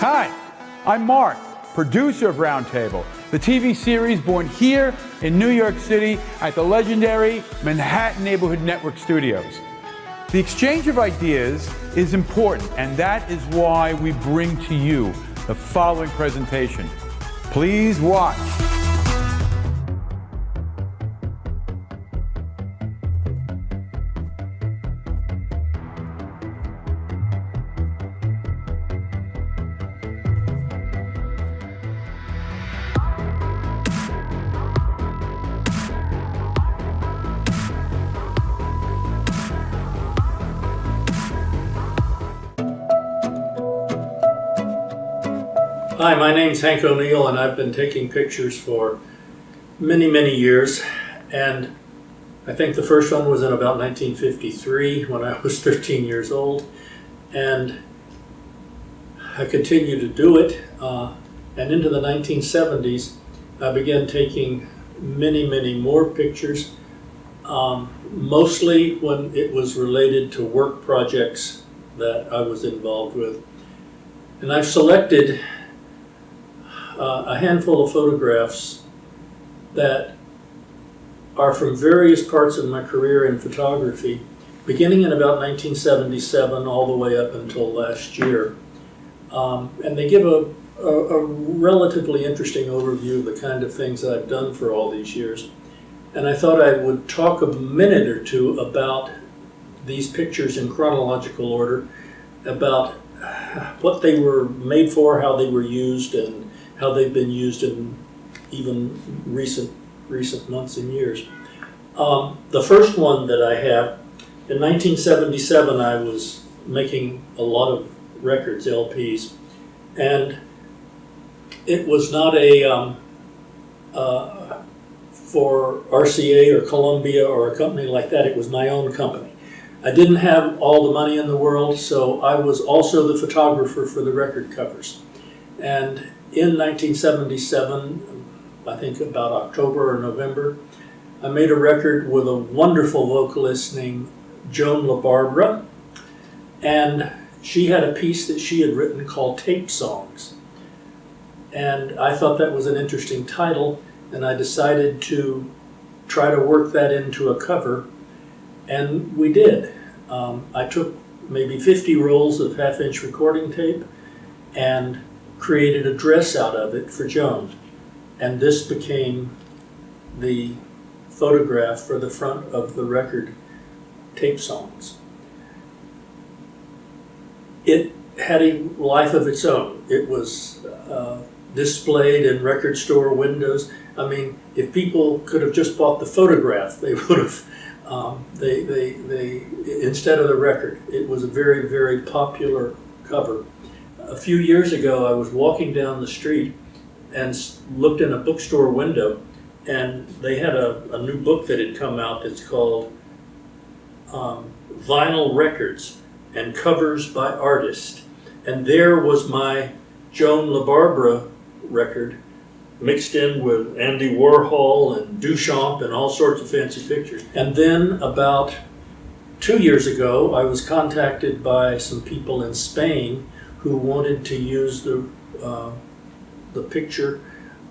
Hi, I'm Mark, producer of Roundtable, the TV series born here in New York City at the legendary Manhattan Neighborhood Network Studios. The exchange of ideas is important, and that is why we bring to you the following presentation. Please watch. Hi, my name's Hank O'Neill, and I've been taking pictures for many, many years. And I think the first one was in about 1953 when I was 13 years old. And I continued to do it. And into the 1970s, I began taking many, many more pictures, mostly when it was related to work projects that I was involved with. And I've selected a handful of photographs that are from various parts of my career in photography, beginning in about 1977 all the way up until last year. And they give a relatively interesting overview of the kind of things I've done for all these years. And I thought I would talk a minute or two about these pictures in chronological order, about what they were made for, how they were used, and how they've been used in even recent months and years. The first one that I have, in 1977, I was making a lot of records, LPs, and it was not for RCA or Columbia or a company like that. It was my own company. I didn't have all the money in the world, so I was also the photographer for the record covers. And in 1977, I think about October or November, I made a record with a wonderful vocalist named Joan LaBarbara, and she had a piece that she had written called Tape Songs. And I thought that was an interesting title, and I decided to try to work that into a cover, and we did. I took maybe 50 rolls of half-inch recording tape and created a dress out of it for Joan. And this became the photograph for the front of the record, Tape Songs. It had a life of its own. It was displayed in record store windows. I mean, if people could have just bought the photograph, they would have, instead of the record. It was a very, very popular cover. A few years ago, I was walking down the street and looked in a bookstore window, and they had a new book that had come out that's called Vinyl Records and Covers by Artists. And there was my Joan LaBarbara record mixed in with Andy Warhol and Duchamp and all sorts of fancy pictures. And then about 2 years ago, I was contacted by some people in Spain who wanted to use the picture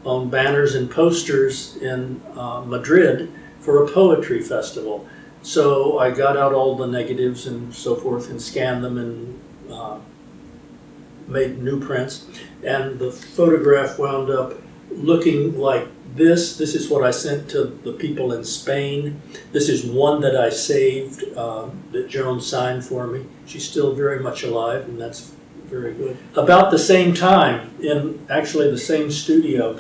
on banners and posters in Madrid for a poetry festival. So I got out all the negatives and so forth and scanned them and made new prints. And the photograph wound up looking like this. This is what I sent to the people in Spain. This is one that I saved that Joan signed for me. She's still very much alive, and that's very good. About the same time, in actually the same studio,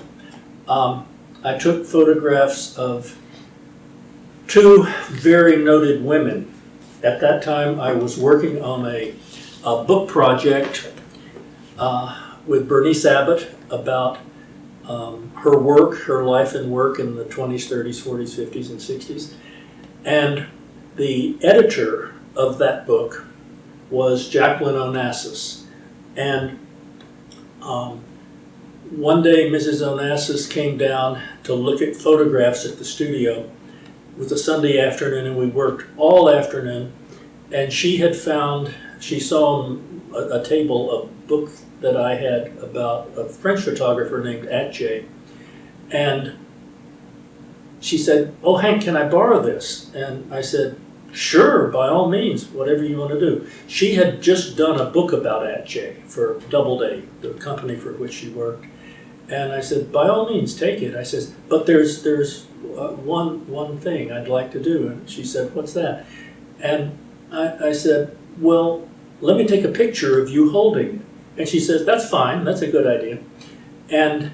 I took photographs of two very noted women. At that time, I was working on a book project with Bernice Abbott about her work, her life and work in the 20s, 30s, 40s, 50s, and 60s. And the editor of that book was Jacqueline Onassis. And one day, Mrs. Onassis came down to look at photographs at the studio. It was a Sunday afternoon, and we worked all afternoon. And she had found, she saw a table, a book that I had about a French photographer named Tahe, and she said, "Oh, Hank, can I borrow this?" And I said, "Sure, by all means, whatever you want to do." She had just done a book about Tahe for Doubleday, the company for which she worked. And I said, "By all means, take it." I says, "But there's one thing I'd like to do." And she said, "What's that?" And I said, "Well, let me take a picture of you holding it." And she says, "That's fine, that's a good idea." And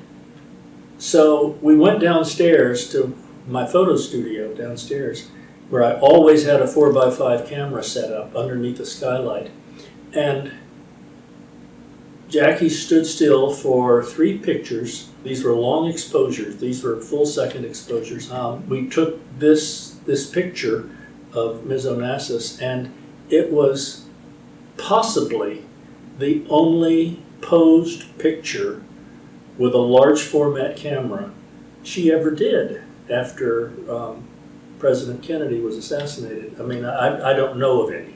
so we went downstairs to my photo studio downstairs, where I always had a 4x5 camera set up underneath the skylight. And Jackie stood still for 3 pictures. These were long exposures. These were full-second exposures. We took this picture of Ms. Onassis, and it was possibly the only posed picture with a large format camera she ever did after President Kennedy was assassinated. I mean, I don't know of any.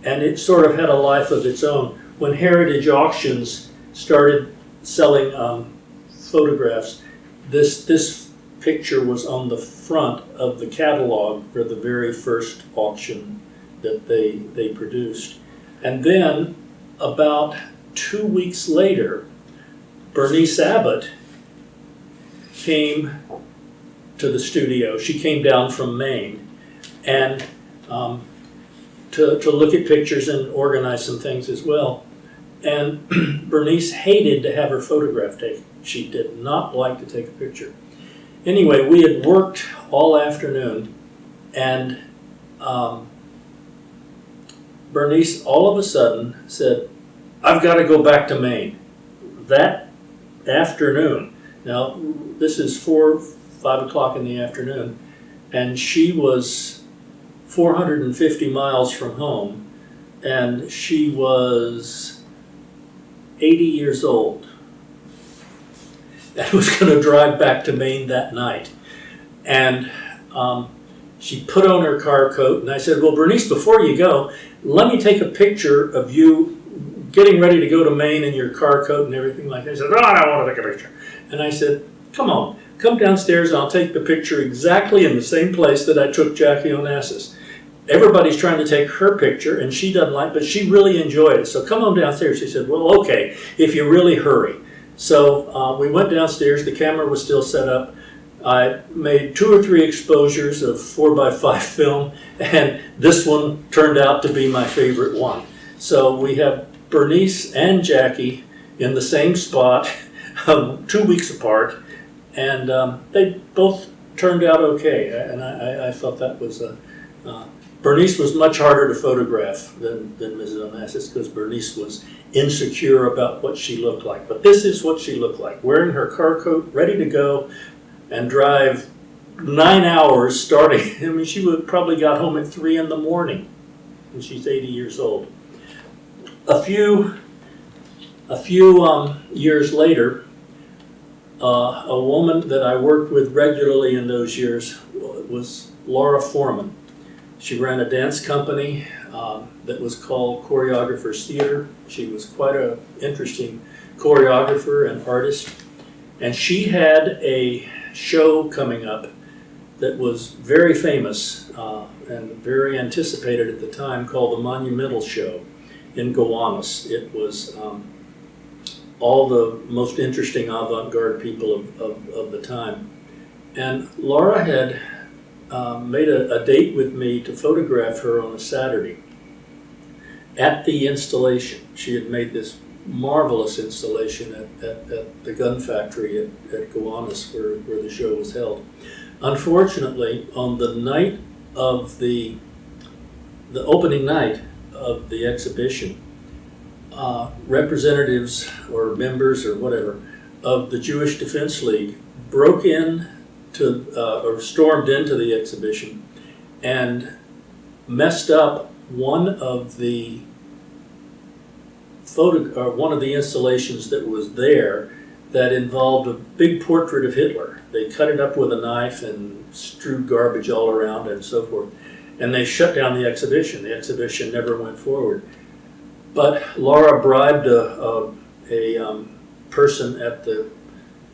And it sort of had a life of its own. When Heritage Auctions started selling photographs, this picture was on the front of the catalog for the very first auction that they produced. And then about 2 weeks later, Bernice Abbott came to the studio. She came down from Maine, and to look at pictures and organize some things as well. And Bernice hated to have her photograph taken. She did not like to take a picture. Anyway, we had worked all afternoon, and Bernice all of a sudden said, "I've got to go back to Maine." That afternoon, now this is 5 o'clock in the afternoon, and she was 450 miles from home, and she was 80 years old. And was going to drive back to Maine that night. And she put on her car coat, and I said, "Well, Bernice, before you go, let me take a picture of you getting ready to go to Maine in your car coat and everything like that." She said, "Oh, I don't want to take a picture." And I said, "Come on, come downstairs and I'll take the picture exactly in the same place that I took Jackie Onassis. Everybody's trying to take her picture, and she doesn't like, but she really enjoyed it. So come on downstairs." She said, "Well, okay, if you really hurry." So we went downstairs. The camera was still set up. I made 2 or 3 exposures of 4x5 film, and this one turned out to be my favorite one. So we have Bernice and Jackie in the same spot, 2 weeks apart, and they both turned out okay. And I thought that was Bernice was much harder to photograph than Mrs. Onassis, because Bernice was insecure about what she looked like. But this is what she looked like, wearing her car coat, ready to go and drive 9 hours starting. I mean, she would probably got home at 3 in the morning, and she's 80 years old. A few years later, a woman that I worked with regularly in those years was Laura Forman. She ran a dance company that was called Choreographers Theater. She was quite an interesting choreographer and artist. And she had a show coming up that was very famous and very anticipated at the time, called the Monumental Show in Gowanus. It was all the most interesting avant-garde people of the time. And Laura had made a date with me to photograph her on a Saturday at the installation. She had made this marvelous installation at the gun factory at Gowanus, where the show was held. Unfortunately, on the night of the opening night of the exhibition, representatives or members or whatever of the Jewish Defense League broke in or stormed into the exhibition and messed up one of the installations that was there, that involved a big portrait of Hitler. They cut it up with a knife and strewed garbage all around and so forth. And they shut down the exhibition. The exhibition never went forward. But Laura bribed a person at the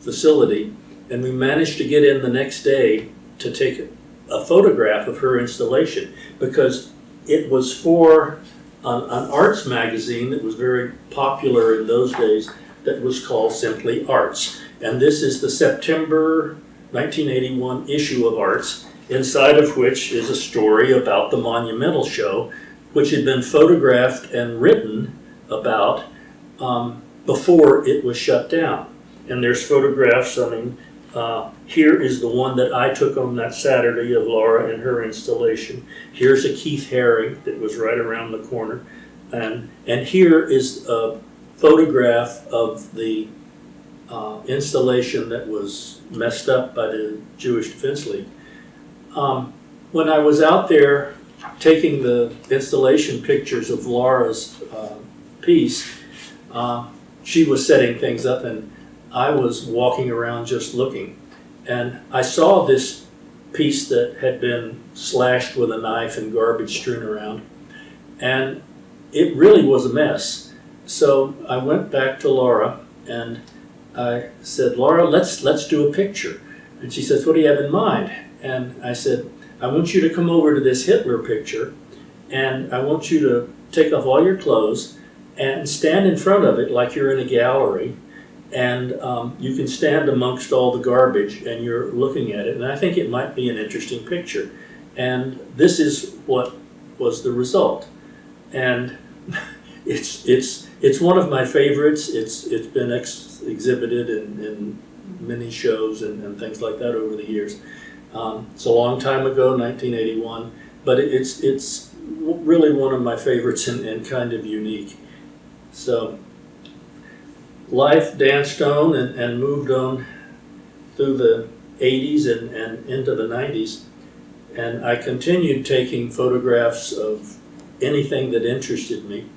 facility, and we managed to get in the next day to take a photograph of her installation, because it was for an arts magazine that was very popular in those days that was called simply Arts. And this is the September 1981 issue of Arts, inside of which is a story about the Monumental Show, which had been photographed and written about before it was shut down. And there's photographs, I mean, here is the one that I took on that Saturday of Laura and her installation. Here's a Keith Haring that was right around the corner. And here is a photograph of the installation that was messed up by the Jewish Defense League. When I was out there taking the installation pictures of Laura's piece, she was setting things up, and I was walking around just looking. And I saw this piece that had been slashed with a knife and garbage strewn around, and it really was a mess. So I went back to Laura and I said, Laura, let's do a picture. And she says, what do you have in mind? And I said, I want you to come over to this Hitler picture, and I want you to take off all your clothes and stand in front of it like you're in a gallery, and you can stand amongst all the garbage and you're looking at it, and I think it might be an interesting picture. And this is what was the result. And it's one of my favorites. It's been exhibited in many shows and things like that over the years. It's a long time ago, 1981, but it's really one of my favorites and kind of unique. So life danced on and moved on through the 80s and into the 90s, and I continued taking photographs of anything that interested me.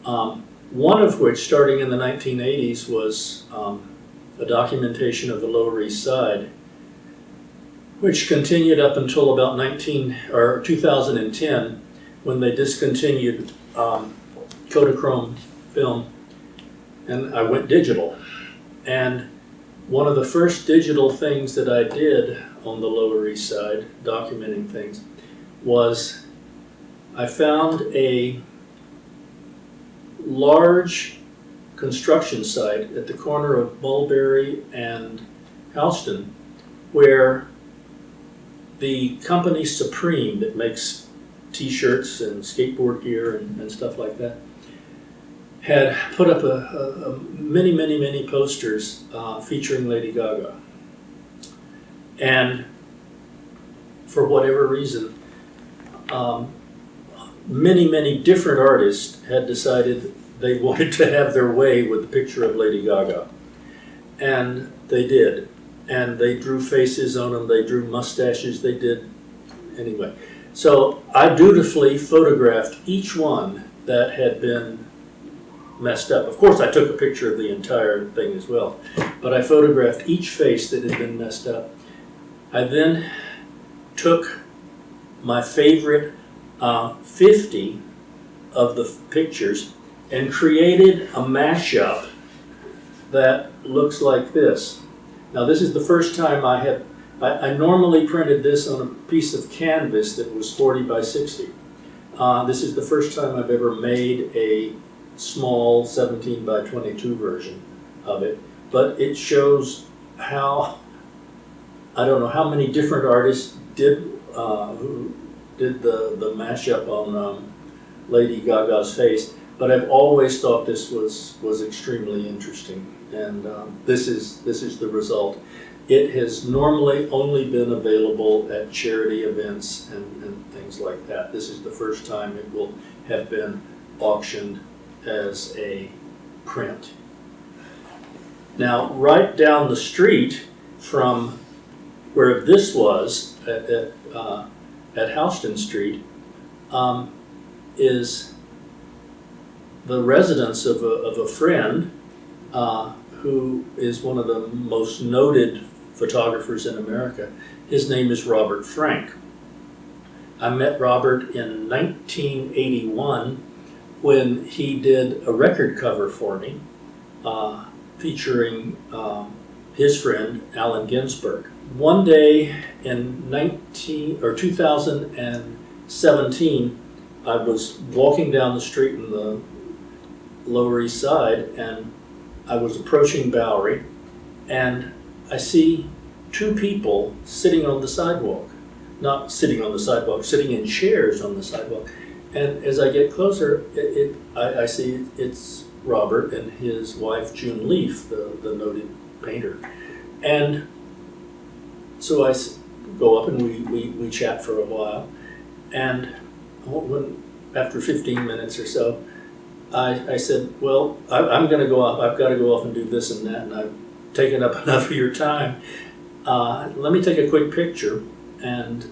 One of which, starting in the 1980s, was a documentation of the Lower East Side, which continued up until about 2010, when they discontinued Kodachrome film, and I went digital. And one of the first digital things that I did on the Lower East Side, documenting things, was I found a large construction site at the corner of Mulberry and Houston, where the company Supreme, that makes t-shirts and skateboard gear and stuff like that, had put up many posters featuring Lady Gaga. And for whatever reason, many different artists had decided they wanted to have their way with the picture of Lady Gaga. And they did. And they drew faces on them, they drew mustaches, they did, anyway. So I dutifully photographed each one that had been messed up. Of course, I took a picture of the entire thing as well, but I photographed each face that had been messed up. I then took my favorite 50 of the pictures and created a mashup that looks like this. Now, this is the first time I normally printed this on a piece of canvas that was 40 by 60. This is the first time I've ever made a small 17 by 22 version of it, but it shows how, I don't know how many different artists who did the mashup on Lady Gaga's face, but I've always thought this was extremely interesting, and this is the result. It has normally only been available at charity events and things like that. This is the first time it will have been auctioned as a print. Now, right down the street from where this was at Houston Street is the residence of a friend who is one of the most noted photographers in America. His name is Robert Frank. I met Robert in 1981 when he did a record cover for me featuring his friend Allen Ginsberg. One day in 2017, I was walking down the street in the Lower East Side, and I was approaching Bowery, and I see two people sitting on the sidewalk. Not sitting on the sidewalk, sitting in chairs on the sidewalk. And as I get closer, I see it's Robert and his wife June Leaf, the noted painter. And so I go up and we chat for a while. And after 15 minutes or so, I said, well, I'm going to go off. I've got to go off and do this and that, and I've taken up enough of your time. Let me take a quick picture and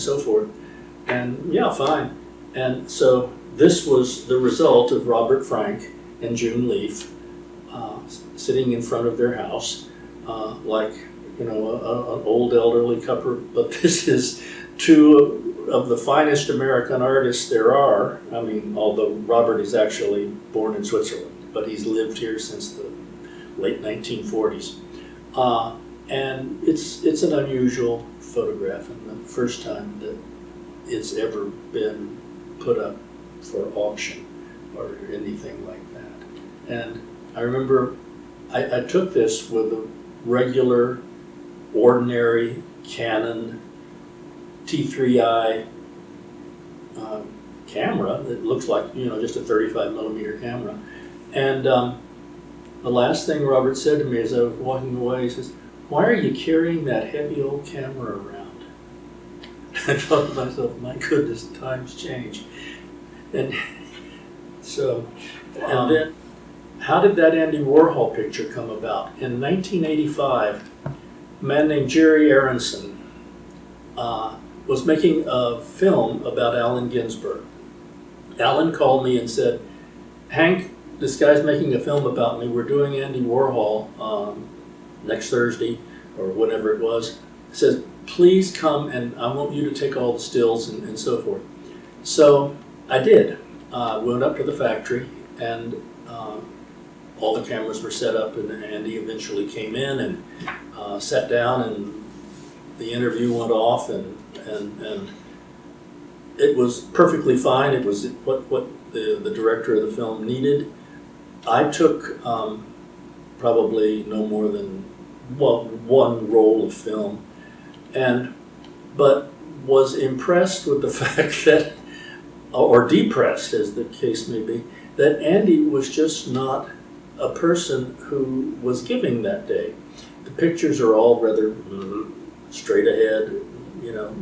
so forth. And yeah, fine. And so this was the result of Robert Frank and June Leaf sitting in front of their house, like, an old elderly couple. But this is two of the finest American artists there are. I mean, although Robert is actually born in Switzerland, but he's lived here since the late 1940s. And it's an unusual photograph, and the first time that it's ever been put up for auction or anything like that. And I remember I took this with a regular, ordinary Canon T3i camera that looks like, just a 35 millimeter camera. And the last thing Robert said to me as I was walking away, he says, "Why are you carrying that heavy old camera around?" I thought to myself, my goodness, times change. And so, and then, how did that Andy Warhol picture come about? In 1985, a man named Jerry Aronson was making a film about Allen Ginsberg. Allen called me and said, "Hank, this guy's making a film about me. We're doing Andy Warhol next Thursday," or whenever it was. He says, "Please come, and I want you to take all the stills and so forth." So I did. Went up to the factory, and all the cameras were set up, and Andy eventually came in and sat down, and the interview went off, and it was perfectly fine. It was what the director of the film needed. I took probably no more than one roll of film, but was impressed with the fact that, or depressed as the case may be, that Andy was just not a person who was giving that day. The pictures are all rather straight ahead,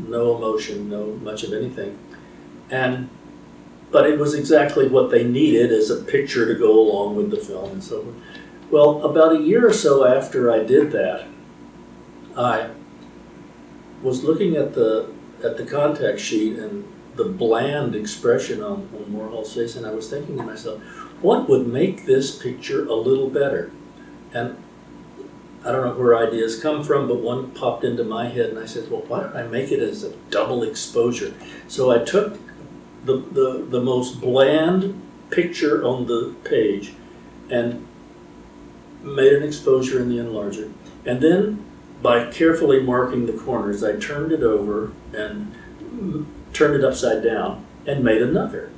no emotion, no much of anything. But it was exactly what they needed as a picture to go along with the film and so forth. Well, about a year or so after I did that, I was looking at the contact sheet and the bland expression on Warhol's face, and I was thinking to myself, what would make this picture a little better? And I don't know where ideas come from, but one popped into my head, and I said, well, why don't I make it as a double exposure? So I took the most bland picture on the page and made an exposure in the enlarger. And then, by carefully marking the corners, I turned it over and turned it upside down and made another.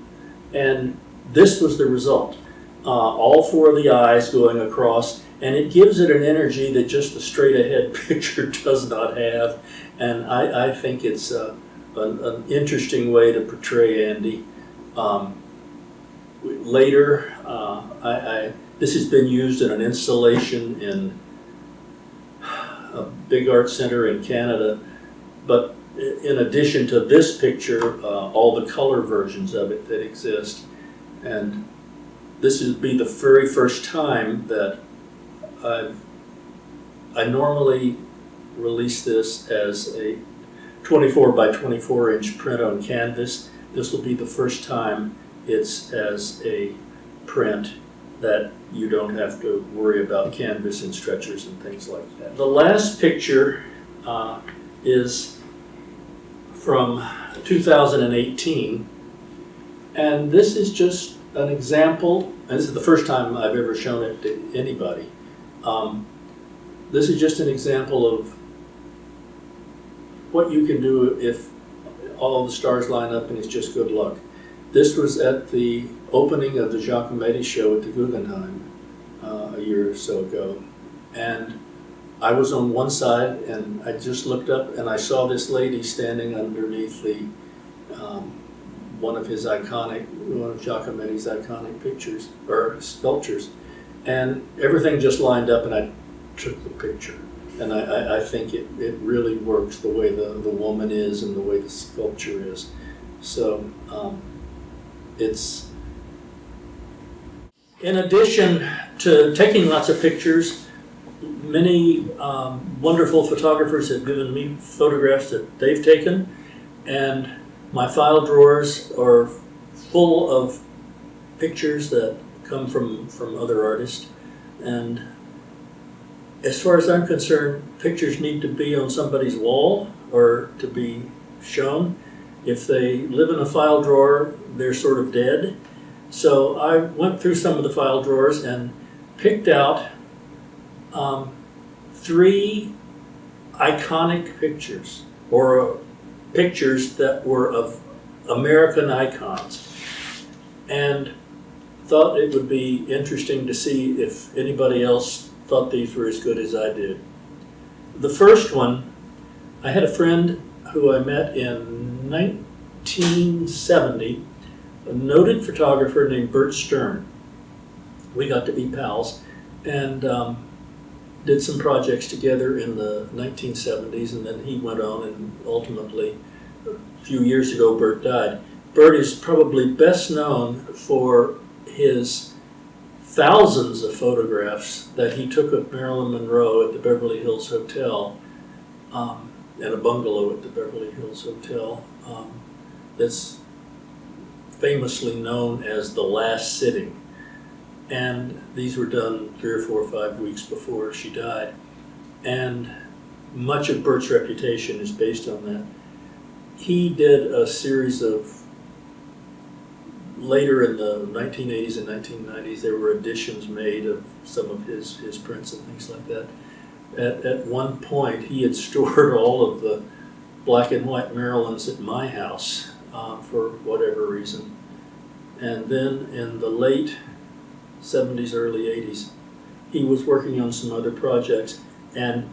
And this was the result. All four of the eyes going across, and it gives it an energy that just the straight ahead picture does not have. And I think it's an interesting way to portray Andy. Later, this has been used in an installation in a big art center in Canada, but in addition to this picture, all the color versions of it that exist. And this would be the very first time that I normally release this as a 24 by 24 inch print on canvas. This will be the first time it's as a print that you don't have to worry about canvas and stretchers and things like that. The last picture is from 2018, and this is just an example, and this is the first time I've ever shown it to anybody. This is just an example of what you can do if all the stars line up and it's just good luck. This was at the opening of the Giacometti show at the Guggenheim a year or so ago. And I was on one side and I just looked up and I saw this lady standing underneath the one of Giacometti's iconic pictures or sculptures, and everything just lined up and I took the picture. And I think it really works the way the woman is and the way the sculpture is. So it's, in addition to taking lots of pictures, many wonderful photographers have given me photographs that they've taken, and my file drawers are full of pictures that come from other artists. And as far as I'm concerned, pictures need to be on somebody's wall or to be shown. If they live in a file drawer, they're sort of dead. So I went through some of the file drawers and picked out 3 iconic pictures, or pictures that were of American icons, and thought it would be interesting to see if anybody else thought these were as good as I did. The first one, I had a friend who I met in 1970, a noted photographer named Bert Stern. We got to be pals and did some projects together in the 1970s, and then he went on, and ultimately, a few years ago, Bert died. Bert is probably best known for his thousands of photographs that he took of Marilyn Monroe at the Beverly Hills Hotel, and a bungalow at the Beverly Hills Hotel, that's famously known as The Last Sitting. And these were done 3 or 4 or 5 weeks before she died. And much of Bert's reputation is based on that. He did a series of, later in the 1980s and 1990s, there were editions made of some of his prints and things like that. At one point, he had stored all of the black and white Marilyns at my house for whatever reason. And then in the late 70s, early 80s, he was working on some other projects, and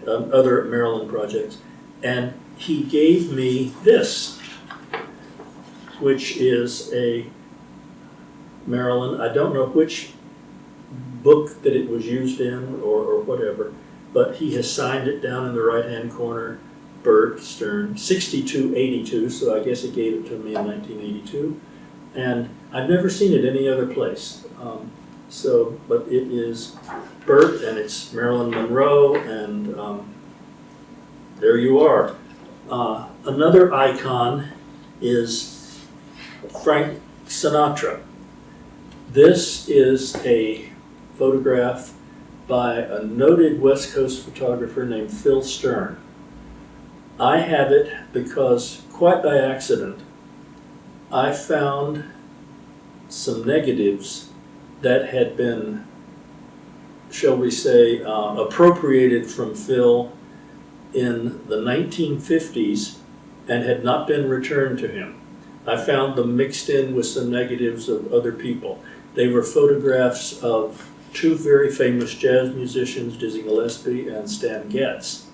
other Marilyn projects, and he gave me this, which is a Marilyn. I don't know which book that it was used in or whatever, but he has signed it down in the right-hand corner, Bert Stern, 6282, so I guess he gave it to me in 1982. And I've never seen it any other place. But it is Bert, and it's Marilyn Monroe, and there you are. Another icon is Frank Sinatra. This is a photograph by a noted West Coast photographer named Phil Stern. I have it because, quite by accident, I found some negatives that had been, shall we say, appropriated from Phil in the 1950s and had not been returned to him. I found them mixed in with some negatives of other people. They were photographs of 2 very famous jazz musicians, Dizzy Gillespie and Stan Getz.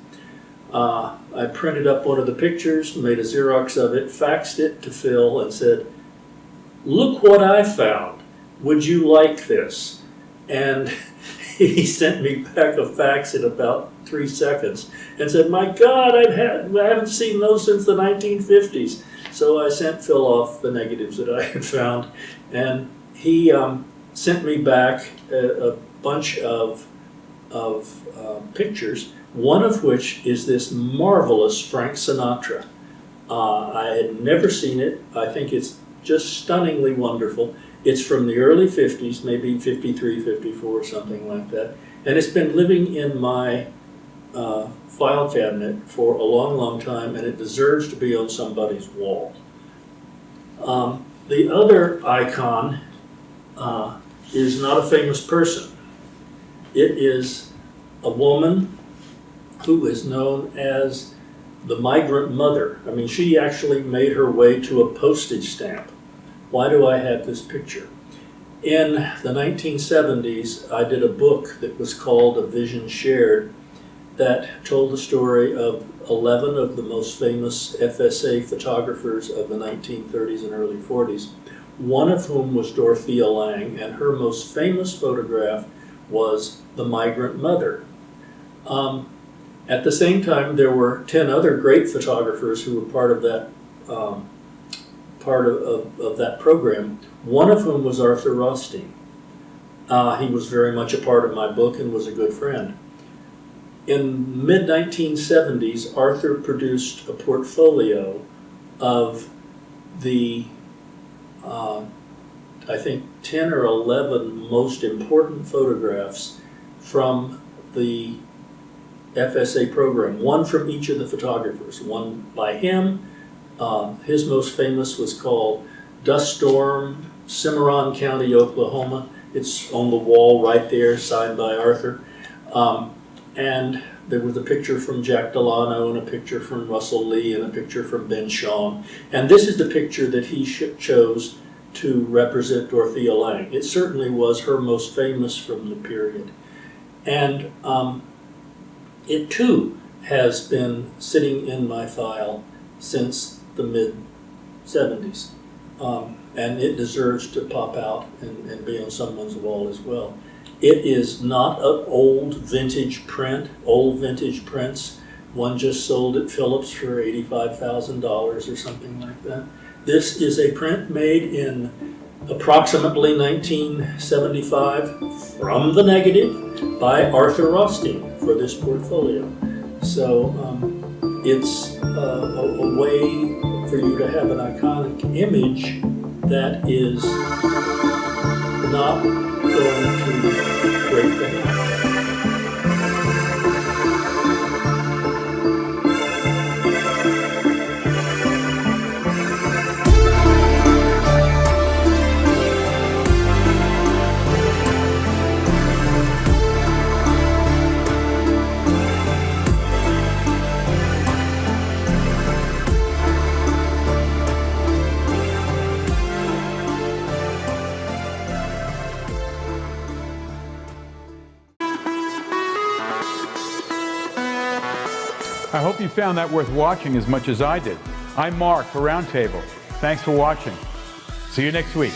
I printed up one of the pictures, made a Xerox of it, faxed it to Phil and said, "Look what I found. Would you like this?" And he sent me back a fax in about 3 seconds and said, "My God, I haven't seen those since the 1950s. So I sent Phil off the negatives that I had found, and he sent me back a bunch of pictures, one of which is this marvelous Frank Sinatra. I had never seen it. I think it's just stunningly wonderful. It's from the early 50s, maybe 53, 54, something like that. And it's been living in my file cabinet for a long, long time, and it deserves to be on somebody's wall. The other icon is not a famous person. It is a woman who is known as the Migrant Mother. I mean, she actually made her way to a postage stamp. Why do I have this picture? In the 1970s, I did a book that was called A Vision Shared that told the story of 11 of the most famous FSA photographers of the 1930s and early 40s, one of whom was Dorothea Lange, and her most famous photograph was the Migrant Mother. At the same time, there were 10 other great photographers who were part of that program, one of whom was Arthur Rothstein. He was very much a part of my book and was a good friend. In mid-1970s, Arthur produced a portfolio of the, I think, 10 or 11 most important photographs from the FSA program, one from each of the photographers, one by him. His most famous was called Dust Storm, Cimarron County, Oklahoma. It's on the wall right there, signed by Arthur. And there was a picture from Jack Delano and a picture from Russell Lee and a picture from Ben Shong. And this is the picture that he chose to represent Dorothea Lange. It certainly was her most famous from the period. And it too has been sitting in my file since the mid-70s. And it deserves to pop out and be on someone's wall as well. It is not an old vintage print, old vintage prints. One just sold at Phillips for $85,000 or something like that. This is a print made in approximately 1975 from the negative by Arthur Rothstein for this portfolio. So it's a way for you to have an iconic image that is not going to break the bank. I hope you found that worth watching as much as I did. I'm Mark for Roundtable. Thanks for watching. See you next week.